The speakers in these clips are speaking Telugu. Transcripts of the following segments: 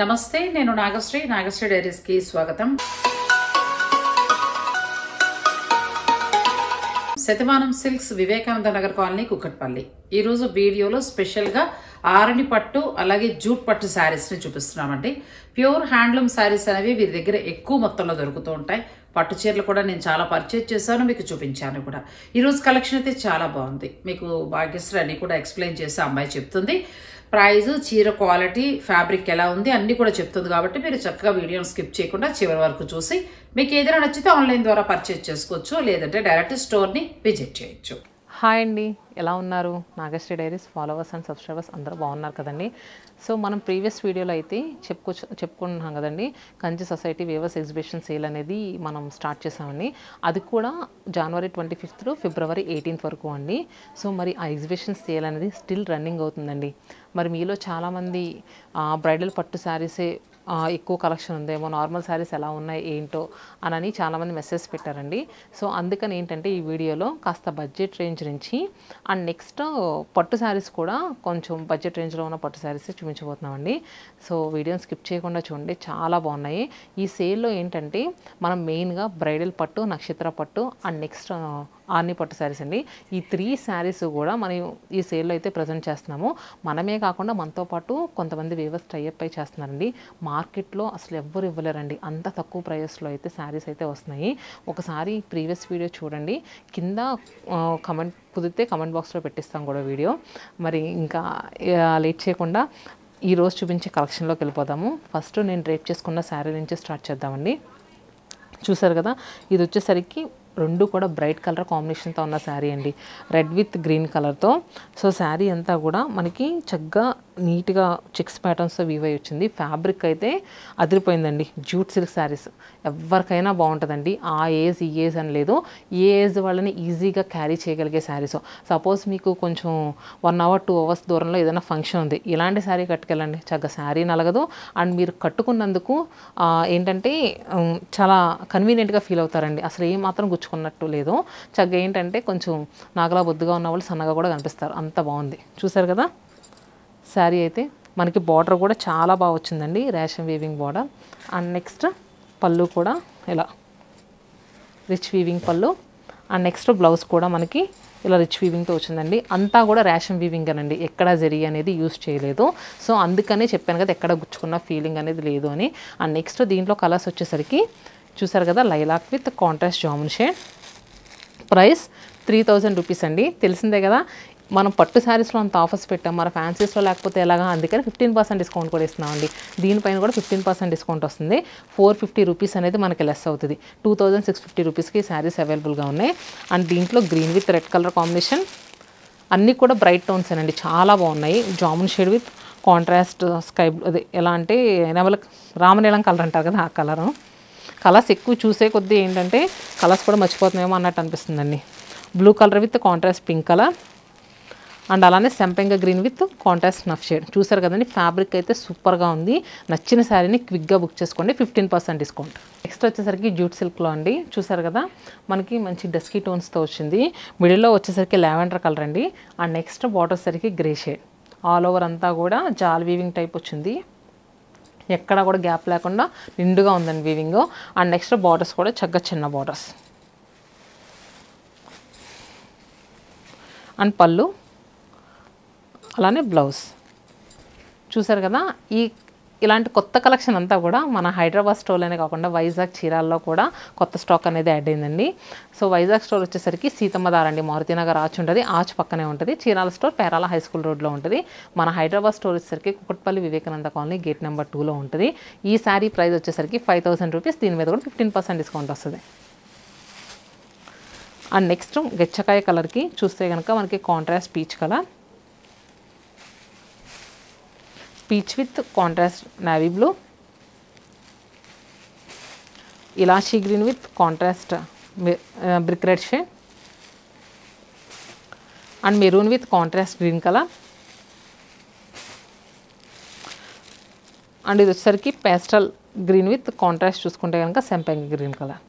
నమస్తే నేను నాగశ్రీ డైరీస్ కి స్వాగతం. Shatamanam silks Vivekananda Nagar colony Kukatpally. ఈ రోజు వీడియోలో స్పెషల్ గా ఆరణి పట్టు అలాగే జూట్ పట్టు శారీస్ ని చూపిస్తున్నామండి. ప్యూర్ హ్యాండ్లూమ్ శారీస్ అనేవి వీరి దగ్గర ఎక్కువ మొత్తంలో దొరుకుతూ ఉంటాయి. పట్టు చీరలు కూడా నేను చాలా పర్చేజ్ చేశాను, మీకు చూపించాను కూడా. ఈరోజు కలెక్షన్ అయితే చాలా బాగుంది. మీకు భాగ్యశ్రీ అన్ని కూడా ఎక్స్ప్లెయిన్ చేసి అమ్మాయి చెప్తుంది. ప్రైజ్, చీర క్వాలిటీ, ఫ్యాబ్రిక్ ఎలా ఉంది అన్నీ కూడా చెప్తుంది. కాబట్టి మీరు చక్కగా వీడియోని స్కిప్ చేయకుండా చివరి వరకు చూసి మీకు ఏదైనా నచ్చితే ఆన్లైన్ ద్వారా పర్చేజ్ చేసుకోవచ్చు, లేదంటే డైరెక్ట్ స్టోర్ని విజిట్ చేయొచ్చు. హాయ్ అండి, ఎలా ఉన్నారు? Nagasri diaries followers and subscribers అందరూ బాగున్నారు కదండి. సో మనం ప్రీవియస్ వీడియోలో అయితే చెప్పుకుంటున్నాం కదండి, Kanchi society weavers exhibition sale అనేది మనం స్టార్ట్ చేసామండి. అది కూడా జనవరి 25 ఫిబ్రవరి 18 వరకు అండి. సో మరి ఆ ఎగ్జిబిషన్ సేల్ అనేది స్టిల్ రన్నింగ్ అవుతుందండి. మరి మీలో చాలామంది బ్రైడల్ పట్టు శారీసే ఎక్కువ కలెక్షన్ ఉందేమో, నార్మల్ శారీస్ ఎలా ఉన్నాయి ఏంటో అని చాలామంది మెసేజ్ పెట్టారండి. సో అందుకని ఏంటంటే ఈ వీడియోలో కాస్త బడ్జెట్ రేంజ్ నుంచి అండ్ నెక్స్ట్ పట్టు శారీస్ కూడా కొంచెం బడ్జెట్ రేంజ్లో ఉన్న పట్టు శారీస్ చూపించబోతున్నామండి. సో వీడియోని స్కిప్ చేయకుండా చూడండి, చాలా బాగున్నాయి. ఈ సేల్లో ఏంటంటే మనం మెయిన్గా బ్రైడల్ పట్టు, నక్షత్ర పట్టు అండ్ నెక్స్ట్ ఆర్ని పట్టు శారీస్ అండి. ఈ 3 శారీస్ కూడా మనం ఈ సేల్లో అయితే ప్రజెంట్ చేస్తున్నాము. మనమే కాకుండా మనతో పాటు కొంతమంది వేవర్స్ టైఅప్ అయి చేస్తున్నారండి. మార్కెట్లో అసలు ఎవ్వరు ఇవ్వలేరండి, అంత తక్కువ ప్రైస్లో అయితే శారీస్ అయితే వస్తున్నాయి. ఒకసారి ప్రీవియస్ వీడియో చూడండి, కింద కమెంట్ కుదిరితే కమెంట్ బాక్స్లో పెట్టిస్తాం కూడా వీడియో. మరి ఇంకా లేట్ చేయకుండా ఈరోజు చూపించే కలెక్షన్లోకి వెళ్ళిపోదాము. ఫస్ట్ నేను డ్రేప్ చేసుకున్న శారీ నుంచి స్టార్ట్ చేద్దామండి. చూసారు కదా, ఇది వచ్చేసరికి రెండు కూడా బ్రైట్ కలర్ కాంబినేషన్తో ఉన్న శారీ అండి, రెడ్ విత్ గ్రీన్ కలర్తో. సో శారీ అంతా కూడా మనకి చక్కగా నీట్గా చెక్స్ ప్యాటర్న్స్తో వీవ్ అయి వచ్చింది. ఫ్యాబ్రిక్ అయితే అదిరిపోయిందండి. జూట్ సిల్క్ శారీస్ ఎవరికైనా బాగుంటుందండి. ఆ ఏజ్ ఈ ఏజ్ అని లేదు, ఏ ఏజ్ వాళ్ళని ఈజీగా క్యారీ చేయగలిగే శారీస్. సపోజ్ మీకు కొంచెం 1 అవర్ 2 అవర్స్ దూరంలో ఏదైనా ఫంక్షన్ ఉంది, ఇలాంటి శారీ కట్టుకెళ్ళండి, చక్కగా శారీ నలగదు. అండ్ మీరు కట్టుకున్నందుకు ఏంటంటే చాలా కన్వీనియంట్గా ఫీల్ అవుతారండి. అసలు ఏమాత్రం గుచ్చుకున్నట్టు లేదు. చక్కగా ఏంటంటే కొంచెం నాగలా బొద్దుగా ఉన్న వాళ్ళు సన్నగా కూడా కనిపిస్తారు, అంత బాగుంది. చూసారు కదా, శారీ అయితే మనకి బార్డర్ కూడా చాలా బాగా వచ్చిందండి, రేషం వీవింగ్ బార్డర్. అండ్ నెక్స్ట్ పళ్ళు కూడా ఇలా రిచ్ వీవింగ్ పళ్ళు. అండ్ నెక్స్ట్ బ్లౌజ్ కూడా మనకి ఇలా రిచ్ వీవింగ్తో వచ్చిందండి. అంతా కూడా రేషం వీవింగ్ అనండి, ఎక్కడ జరీ అనేది యూస్ చేయలేదు. సో అందుకనే చెప్పాను కదా, ఎక్కడ గుచ్చుకున్న ఫీలింగ్ అనేది లేదు అని. అండ్ నెక్స్ట్ దీంట్లో కలర్స్ వచ్చేసరికి చూసారు కదా, lilac with contrast jamun shade. Price 3000 rupees అండి. తెలిసిందే కదా, మనం పట్టు శారీస్లో అంత ఆఫర్స్ పెట్టాం, మన ఫ్యాన్సీస్లో లేకపోతే ఎలాగా, అందుకని 15% డిస్కౌంట్ కూడా ఇస్తున్నామండి. దీనిపైన కూడా 15% డిస్కౌంట్ వస్తుంది. 450 రూపీస్ అనేది మనకి లెస్ అవుతుంది. 2650 రూపీస్కి శారీస్ అవైలబుల్గా ఉన్నాయి. అండ్ దీంట్లో green with red colour combination, అన్నీ కూడా బ్రైట్ టోన్స్ అండి, చాలా బాగున్నాయి. Jamun shade with contrast sky, అదే ఎలా అంటే రామనీలం కలర్ అంటారు కదా, ఆ కలరు. కలర్స్ ఎక్కువ చూసే కొద్దీ ఏంటంటే కలర్స్ కూడా మర్చిపోతున్నామేమో అన్నట్టు అనిపిస్తుందండి. Blue colour with contrast pink colour and అలానే సెంపెంగ గ్రీన్ విత్ కాంట్రాస్ట్ నఫ్ షేడ్. చూసారు కదండి, ఫ్యాబ్రిక్ అయితే సూపర్గా ఉంది. నచ్చిన శారీని క్విక్గా బుక్ చేసుకోండి, 15% డిస్కౌంట్. నెక్స్ట్ వచ్చేసరికి జూట్ సిల్క్లో అండి. చూసారు కదా, మనకి మంచి డస్కీ టోన్స్తో వచ్చింది. మిడిల్లో వచ్చేసరికి లావెండర్ కలర్ అండి. అండ్ నెక్స్ట్ బార్డర్ వచ్చేసరికి గ్రే షేడ్. ఆల్ ఓవర్ అంతా కూడా జాల్ వీవింగ్ టైప్ వచ్చింది, ఎక్కడ కూడా గ్యాప్ లేకుండా నిండుగా ఉందండి వీవింగ్. అండ్ నెక్స్ట్ బార్డర్స్ కూడా చక్కగా చిన్న బార్డర్స్. అండ్ పళ్ళు అలానే బ్లౌజ్. చూసారు కదా, ఇలాంటి కొత్త కలెక్షన్ అంతా కూడా మన హైదరాబాద్ స్టోర్లోనే కాకుండా వైజాగ్ చీరాల్లో కూడా కొత్త స్టాక్ అనేది యాడ్ అయిందండి. సో వైజాగ్ స్టోర్ వచ్చేసరికి సీతమ్మ దార్ అండి, మారుతినగర్ ఆర్చ్ ఉంటుంది, ఆర్చ్ పక్కనే ఉంటుంది. Chirala store Perala high school రోడ్లో ఉంటుంది. మన హైదరాబాద్ స్టోర్ వచ్చేసరికి Kukatpally Vivekananda colony gate number 2లో ఉంటుంది. ఈ శారీ ప్రైస్ వచ్చేసరికి 5000 రూపీస్. దీని మీద కూడా 15% డిస్కౌంట్ వస్తుంది. అండ్ నెక్స్ట్ గెచ్చకాయ కలర్కి చూస్తే కనుక మనకి contrast peach colour, peach with contrast navy blue, elaichi green with contrast brick red shade and maroon with contrast green colour. And ఇది వచ్చేసరికి పేస్టల్ గ్రీన్ విత్ కాంట్రాస్ట్ చూసుకుంటే కనుక సెంపెంగ గ్రీన్ కలర్.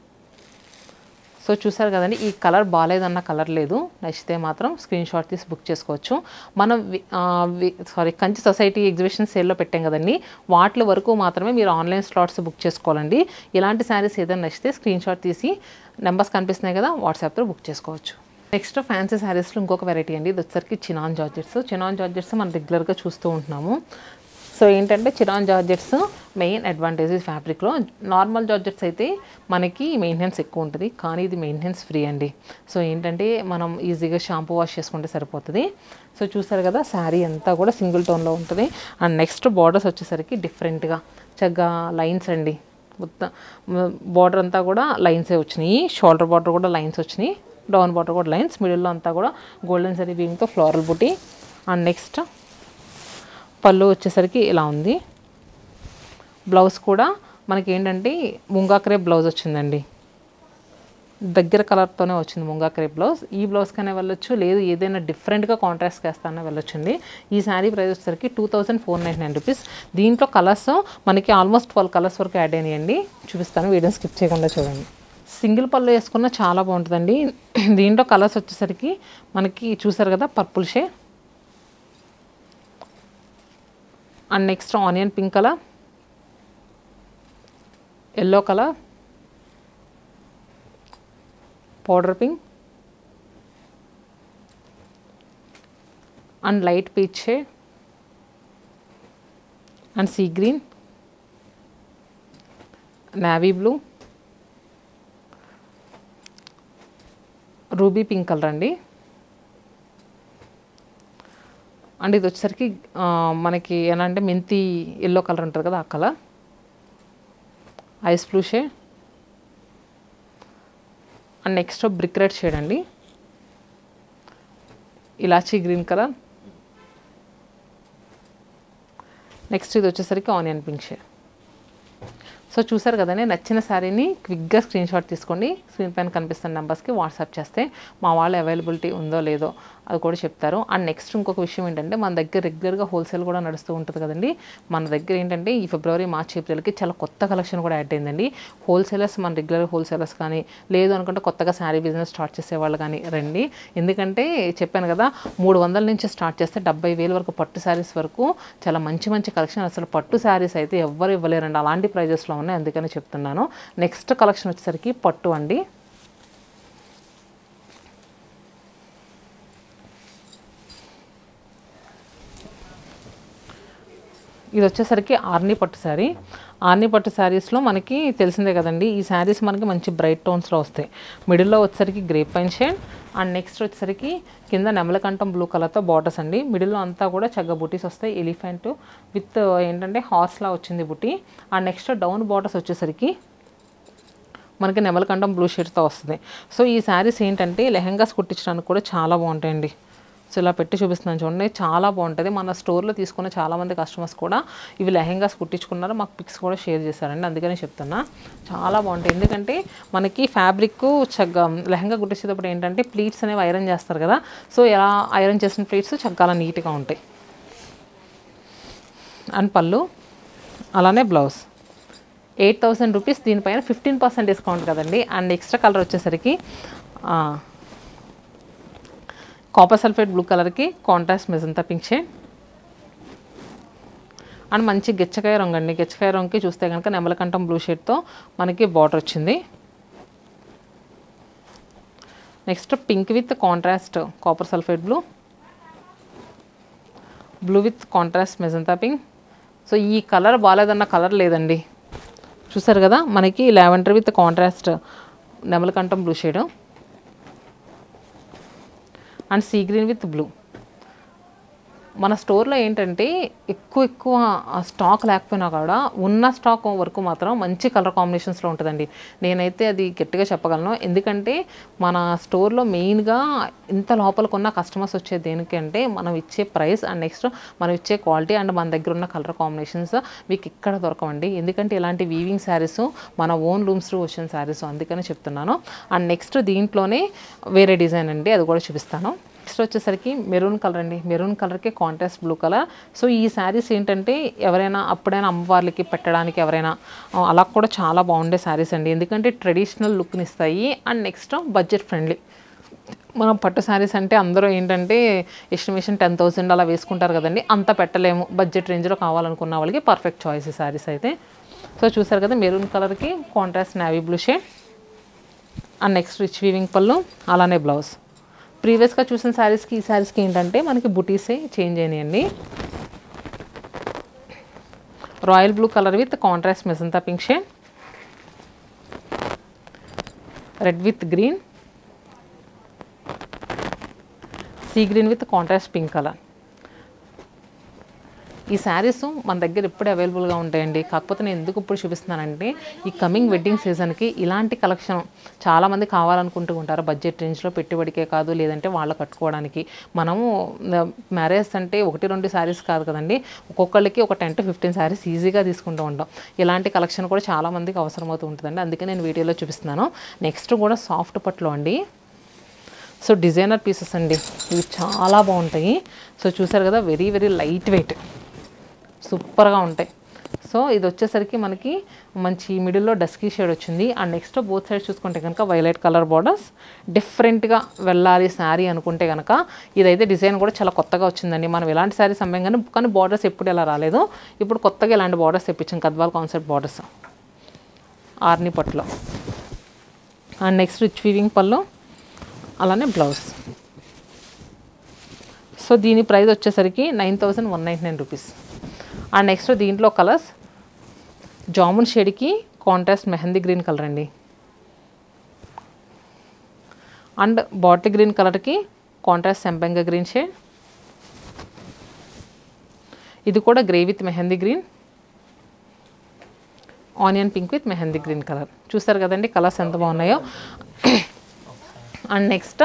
సో చూసారు కదండి, ఈ కలర్ బాగాలేదన్న కలర్ లేదు, నచ్చితే మాత్రం స్క్రీన్ షాట్ తీసి బుక్ చేసుకోవచ్చు. మనం కంచి సొసైటీ ఎగ్జిబిషన్ సేల్లో పెట్టాం కదండి, వాటి వరకు మాత్రమే మీరు ఆన్లైన్ స్లాట్స్ బుక్ చేసుకోవాలండి. ఇలాంటి శారీస్ ఏదైనా నచ్చితే స్క్రీన్ షాట్ తీసి నెంబర్స్ కనిపిస్తున్నాయి కదా, వాట్సాప్లో బుక్ చేసుకోవచ్చు. నెక్స్ట్ ఫ్యాన్సీ శారీస్లో ఇంకొక వెరైటీ అండి, ఇది వచ్చరికి చినాన్ జార్జెట్స్ మనం రెగ్యులర్గా చూస్తూ ఉంటున్నాము. సో ఏంటంటే చినాన్ జార్జెట్స్ మెయిన్ అడ్వాంటేజ్ ఈ ఫ్యాబ్రిక్లో. నార్మల్ జార్జెట్స్ అయితే మనకి మెయింటెనెన్స్ ఎక్కువ ఉంటుంది, కానీ ఇది మెయింటెనెన్స్ ఫ్రీ అండి. సో ఏంటంటే మనం ఈజీగా షాంపూ వాష్ చేసుకుంటే సరిపోతుంది. సో చూసారు కదా, శారీ అంతా కూడా సింగిల్ టోన్లో ఉంటుంది. అండ్ నెక్స్ట్ బార్డర్స్ వచ్చేసరికి డిఫరెంట్గా చక్కగా లైన్స్ అండి, మొత్తం బార్డర్ అంతా కూడా లైన్సే వచ్చినాయి. షోల్డర్ బార్డర్ కూడా లైన్స్ వచ్చినాయి, డౌన్ బార్డర్ కూడా లైన్స్, మిడిల్లో అంతా కూడా గోల్డెన్ జరీ వీవింగ్తో ఫ్లోరల్ బుటీ. అండ్ నెక్స్ట్ పళ్ళు వచ్చేసరికి ఇలా ఉంది. బ్లౌజ్ కూడా మనకి ఏంటంటే ముంగా క్రేప్ బ్లౌజ్ వచ్చిందండి, దగ్గర కలర్తోనే వచ్చింది ముంగా క్రేప్ బ్లౌజ్. ఈ బ్లౌజ్కైనా వెళ్ళొచ్చు, లేదు ఏదైనా డిఫరెంట్గా కాంట్రాస్ట్ వేస్తానే వెళ్ళొచ్చండి. ఈ శారీ ప్రైస్ వచ్చేసరికి 2499 రూపీస్. దీంట్లో కలర్స్ మనకి ఆల్మోస్ట్ 12 కలర్స్ వరకు యాడ్ అయినాయండి, చూపిస్తాను, వీడియో స్కిప్ చేయకుండా చూడండి. సింగిల్ పళ్ళు వేసుకున్న చాలా బాగుంటుందండి. దీంట్లో కలర్స్ వచ్చేసరికి మనకి చూసారు కదా, purple shade and next onion pink colour, yellow colour, powder pink and light peach shade and sea green, navy blue, ruby pink colour అండి. అండ్ ఇది వచ్చేసరికి మనకి ఎలా అంటే మెంతి ఎల్లో కలర్ ఉంటుంది కదా, ఆ colour, ice blue shade and next brick red shade అండి, ఇలాచీ గ్రీన్ కలర్. నెక్స్ట్ ఇది వచ్చేసరికి ఆనియన్ పింక్ షేడ్. సో చూసారు కదండి, నచ్చిన శారీని క్విక్గా స్క్రీన్ షాట్ తీసుకోండి, స్క్రీన్ పైన కనిపిస్తున్న నెంబర్స్కి వాట్సాప్ చేస్తే మా వాళ్ళు అవైలబిలిటీ ఉందో లేదో అది కూడా చెప్తారు. అండ్ నెక్స్ట్ ఇంకొక విషయం ఏంటంటే, మన దగ్గర రెగ్యులర్గా హోల్సేల్ కూడా నడుస్తూ ఉంటుంది కదండి. మన దగ్గర ఏంటంటే ఈ ఫిబ్రవరి మార్చ్ ఏప్రిల్కి చాలా కొత్త కలెక్షన్ కూడా యాడ్ అయిందండి. హోల్సేలర్స్, మన రెగ్యులర్ హోల్సేలర్స్ కానీ, లేదు అనుకుంటే కొత్తగా శారీ బిజినెస్ స్టార్ట్ చేసేవాళ్ళు కానీ రండి. ఎందుకంటే చెప్పాను కదా, 300 నుంచి స్టార్ట్ చేస్తే 70,000 వరకు పట్టు శారీస్ వరకు చాలా మంచి మంచి కలెక్షన్. అసలు పట్టు శారీస్ అయితే ఎవ్వరు ఇవ్వలేరండి, అలాంటి ప్రైజెస్లో ఉన్నాయి, అందుకని చెప్తున్నాను. నెక్స్ట్ కలెక్షన్ వచ్చేసరికి పట్టు అండి. ఇది వచ్చేసరికి ఆర్నీ పట్టు శారీ. ఆర్నీ పట్టు శారీస్లో మనకి తెలిసిందే కదండి, ఈ శారీస్ మనకి మంచి బ్రైట్ టోన్స్లో వస్తాయి. మిడిల్లో వచ్చేసరికి grape wine shade and next వచ్చేసరికి కింద నెమలకంఠం బ్లూ కలర్తో బార్డర్స్ అండి. మిడిల్లో అంతా కూడా చక్కగా బుటీస్ వస్తాయి, ఎలిఫెంట్ విత్ ఏంటంటే హార్స్లా వచ్చింది బుటీ. అండ్ నెక్స్ట్ డౌన్ బార్డర్స్ వచ్చేసరికి మనకి నెమలకంఠం బ్లూ షేడ్తో వస్తుంది. సో ఈ శారీస్ ఏంటంటే లెహెంగాస్ కుట్టించడానికి కూడా చాలా బాగుంటాయండి. సో ఇలా పెట్టి చూపిస్తున్నాను చూడండి, చాలా బాగుంటుంది. మన స్టోర్లో తీసుకున్న చాలామంది కస్టమర్స్ కూడా ఇవి లెహెంగాస్ కుట్టించుకున్నారు, మాకు పిక్స్ కూడా షేర్ చేశారండి, అందుకని చెప్తున్నా చాలా బాగుంటాయి. ఎందుకంటే మనకి ఫ్యాబ్రిక్ చక్కగా లెహెంగా కుట్టించేటప్పుడు ఏంటంటే ప్లీట్స్ అనేవి ఐరన్ చేస్తారు కదా, సో ఎలా ఐరన్ చేసిన ప్లీట్స్ చక్కగా నీట్గా ఉంటాయి. అండ్ పళ్ళు అలానే బ్లౌజ్ 8,000 రూపీస్, దీనిపైన 15% డిస్కౌంట్ కదండి. అండ్ ఎక్స్ట్రా కలర్ వచ్చేసరికి కాపర్ సల్ఫేట్ బ్లూ కలర్కి contrast magenta pink shade and మంచి గెచ్చకాయ రంగు అండి. గెచ్చకాయ రంగుకి చూస్తే కనుక నెమలకంఠం బ్లూ షేడ్తో మనకి బార్డర్ వచ్చింది. Next pink with contrast copper sulphate blue, blue with contrast magenta pink. So ఈ కలర్ బాగాలేదన్న కలర్ లేదండి, చూసారు కదా, మనకి లావెండర్ విత్ కాంట్రాస్ట్ నెమలకంఠం blue shade and sea green with blue. మన స్టోర్లో ఏంటంటే ఎక్కువ స్టాక్ లేకపోయినా కూడా ఉన్న స్టాక్ వరకు మాత్రం మంచి కలర్ కాంబినేషన్స్లో ఉంటుందండి. నేనైతే అది గట్టిగా చెప్పగలను, ఎందుకంటే మన స్టోర్లో మెయిన్గా ఇంత లోపలికి ఉన్న కస్టమర్స్ వచ్చేది దేనికంటే మనం ఇచ్చే ప్రైస్ అండ్ నెక్స్ట్ మనం ఇచ్చే క్వాలిటీ అండ్ మన దగ్గర ఉన్న కలర్ కాంబినేషన్స్ మీకు ఇక్కడ దొరకవండి. ఎందుకంటే ఇలాంటి వీవింగ్ శారీస్ మన ఓన్ లూమ్స్ వచ్చిన శారీస్, అందుకని చెప్తున్నాను. అండ్ నెక్స్ట్ దీంట్లోనే వేరే డిజైన్ అండి, అది కూడా చూపిస్తాను. నెక్స్ట్ వచ్చేసరికి మెరూన్ కలర్ అండి. మెరూన్ కలర్కి కాంట్రాస్ట్ బ్లూ కలర్. సో ఈ శారీస్ ఏంటంటే ఎవరైనా అప్పుడైనా అమ్మవార్లకి పెట్టడానికి ఎవరైనా అలా కూడా చాలా బాగుండే శారీస్ అండి. ఎందుకంటే ట్రెడిషనల్ లుక్ని ఇస్తాయి అండ్ నెక్స్ట్ బడ్జెట్ ఫ్రెండ్లీ. మనం పట్టు శారీస్ అంటే అందరూ ఏంటంటే ఎస్టిమేషన్ 10,000 అలా వేసుకుంటారు కదండి, అంత పెట్టలేము. బడ్జెట్ రేంజ్లో కావాలనుకున్న వాళ్ళకి పర్ఫెక్ట్ చాయిస్ ఈ శారీస్ అయితే. సో చూసారు కదా మెరూన్ కలర్కి contrast navy blue shade and next rich weaving పళ్ళు అలానే బ్లౌజ్. ప్రీవియస్గా చూసిన శారీస్కి ఈ శారీస్కి ఏంటంటే మనకి బుటీసే చేంజ్ అయినాయండి. Royal blue colour with contrast magenta pink shade, red with green, sea green with contrast pink colour. ఈ శారీస్ మన దగ్గర ఎప్పుడు అవైలబుల్గా ఉంటాయండి. కాకపోతే నేను ఎందుకు ఇప్పుడు చూపిస్తున్నానంటే ఈ కమింగ్ వెడ్డింగ్ సీజన్కి ఇలాంటి కలెక్షన్ చాలామంది కావాలనుకుంటూ ఉంటారు. బడ్జెట్ రేంజ్లో పెట్టుబడికే కాదు, లేదంటే వాళ్ళు కట్టుకోవడానికి. మనము మ్యారేజ్ అంటే 1-2 శారీస్ కాదు కదండి, ఒక్కొక్కళ్ళకి ఒక 10 to 15 శారీస్ ఈజీగా తీసుకుంటూ ఉంటాం. ఇలాంటి కలెక్షన్ కూడా చాలామందికి అవసరమవుతూ ఉంటుందండి, అందుకే నేను వీడియోలో చూపిస్తున్నాను. నెక్స్ట్ కూడా సాఫ్ట్ పట్లో అండి. సో డిజైనర్ పీసెస్ అండి, ఇవి చాలా బాగుంటాయి. సో చూసారు కదా వెరీ వెరీ లైట్ వెయిట్, సూపర్గా ఉంటాయి. సో ఇది వచ్చేసరికి మనకి మంచి మిడిల్లో డస్కీ షేడ్ వచ్చింది అండ్ నెక్స్ట్ బోత్ సైడ్ చూసుకుంటే కనుక వైలెట్ కలర్ బార్డర్స్. డిఫరెంట్గా వెళ్ళాలి శారీ అనుకుంటే కనుక ఇదైతే డిజైన్ కూడా చాలా కొత్తగా వచ్చిందండి. మనం ఎలాంటి శారీస్ అమ్మాం కానీ బార్డర్స్ ఎప్పుడు ఎలా రాలేదు, ఇప్పుడు కొత్తగా ఇలాంటి బార్డర్స్ తెప్పించాం, గద్వాల్ కాన్సెప్ట్ బార్డర్స్ ఆర్ని పట్లో. అండ్ నెక్స్ట్ రిచ్ వీవింగ్ పళ్ళు అలానే బ్లౌజ్. సో దీని ప్రైస్ వచ్చేసరికి 9,199 రూపీస్. అండ్ నెక్స్ట్ దీంట్లో కలర్స్ జామున్ షేడ్కి కాంట్రాస్ట్ మెహందీ గ్రీన్ కలర్ అండి, అండ్ బాటిల్ గ్రీన్ కలర్కి కాంట్రాస్ట్ సంపంగ గ్రీన్ షేడ్. ఇది కూడా grey with mehndi green, onion pink with mehndi green colour. చూస్తారు కదండి కలర్స్ ఎంత బాగున్నాయో. అండ్ నెక్స్ట్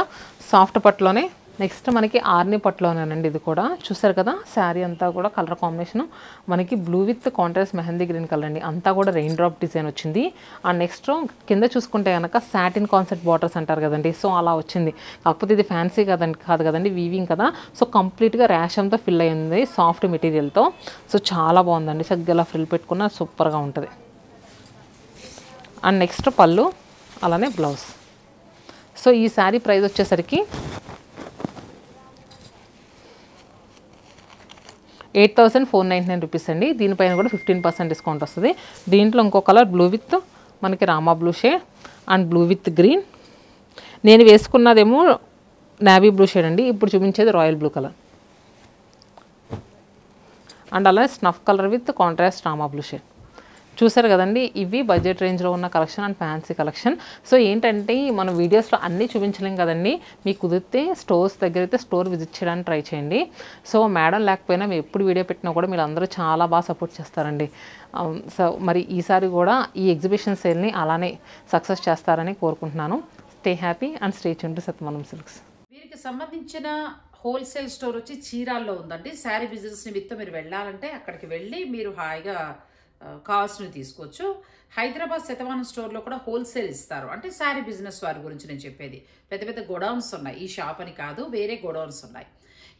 సాఫ్ట్ పట్లోనే నెక్స్ట్ మనకి ఆర్ని పట్లోనేనండి. ఇది కూడా చూసారు కదా శారీ అంతా కూడా కలర్ కాంబినేషన్ మనకి blue with contrast mehndi green colour అండి, అంతా కూడా రెయిన్ డ్రాప్ డిజైన్ వచ్చింది. అండ్ నెక్స్ట్ కింద చూసుకుంటే కనుక సాటిన్ కాన్సెప్ట్ బార్డర్స్ అంటారు కదండి, సో అలా వచ్చింది. కాకపోతే ఇది ఫ్యాన్సీ కాదు కదండి, వీవింగ్ కదా, సో కంప్లీట్గా ర్యాషంతో ఫిల్ అయ్యింది సాఫ్ట్ మెటీరియల్తో. సో చాలా బాగుందండి, చక్కగా ఫ్రిల్ పెట్టుకున్న సూపర్గా ఉంటుంది. అండ్ నెక్స్ట్ పళ్ళు అలానే బ్లౌజ్. సో ఈ శారీ ప్రైస్ వచ్చేసరికి 8,499 రూపీస్ అండి. దీనిపైన కూడా 15% డిస్కౌంట్ వస్తుంది. దీంట్లో ఇంకో కలర్ బ్లూ విత్ మనకి Rama blue shade and blue with green. నేను వేసుకున్నదేమో నేవీ బ్లూ షేడ్ అండి, ఇప్పుడు చూపించేది రాయల్ బ్లూ కలర్ అండ్ అలానే snuff colour with contrast Rama blue shade. చూసారు కదండి, ఇవి బడ్జెట్ రేంజ్లో ఉన్న collection and fancy collection. So ఏంటంటే మనం వీడియోస్లో అన్నీ చూపించలేం కదండి, మీకు కుదిరితే స్టోర్స్ దగ్గర అయితే స్టోర్ విజిట్ చేయడానికి ట్రై చేయండి. సో మేడం లేకపోయినా మేము ఎప్పుడు వీడియో పెట్టినా కూడా మీరు అందరూ చాలా బాగా సపోర్ట్ చేస్తారండి. సో మరి ఈసారి కూడా ఈ ఎగ్జిబిషన్ సేల్ని అలానే సక్సెస్ చేస్తారని కోరుకుంటున్నాను. Stay happy and stay tuned to Satyamanam silks. వీరికి సంబంధించిన హోల్సేల్ స్టోర్ వచ్చి చీరాల్లో ఉందండి. శారీ బిజినెస్ నిమిత్తం మీరు వెళ్ళాలంటే అక్కడికి వెళ్ళి మీరు హాయిగా కావాల్సినవి తీసుకోవచ్చు. హైదరాబాద్ శతమానం స్టోర్లో కూడా హోల్సేల్ ఇస్తారు. అంటే శారీ బిజినెస్ వారి గురించి నేను చెప్పేది. పెద్ద పెద్ద గోడౌన్స్ ఉన్నాయి, ఈ షాప్ అని కాదు, వేరే గోడౌన్స్ ఉన్నాయి.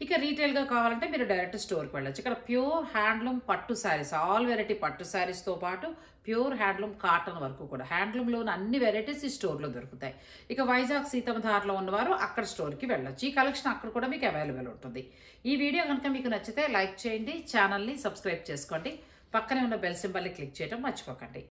ఇక రీటైల్గా కావాలంటే మీరు డైరెక్ట్ స్టోర్కి వెళ్ళచ్చు. ఇక్కడ ప్యూర్ హ్యాండ్లూమ్ పట్టు శారీస్, ఆల్ వెరైటీ పట్టు శారీస్తో పాటు ప్యూర్ హ్యాండ్లూమ్ కాటన్ వరకు కూడా హ్యాండ్లూమ్లోని అన్ని వెరైటీస్ ఈ స్టోర్లో దొరుకుతాయి. ఇక వైజాగ్ సీతమ్మధారలో ఉన్నవారు అక్కడ స్టోర్కి వెళ్ళచ్చు. ఈ కలెక్షన్ అక్కడ కూడా మీకు అవైలబుల్ ఉంటుంది. ఈ వీడియో కనుక మీకు నచ్చితే లైక్ చేయండి, ఛానల్ని సబ్స్క్రైబ్ చేసుకోండి, పక్కనే ఉన్న బెల్ సింబల్ని క్లిక్ చేయడం మర్చిపోకండి.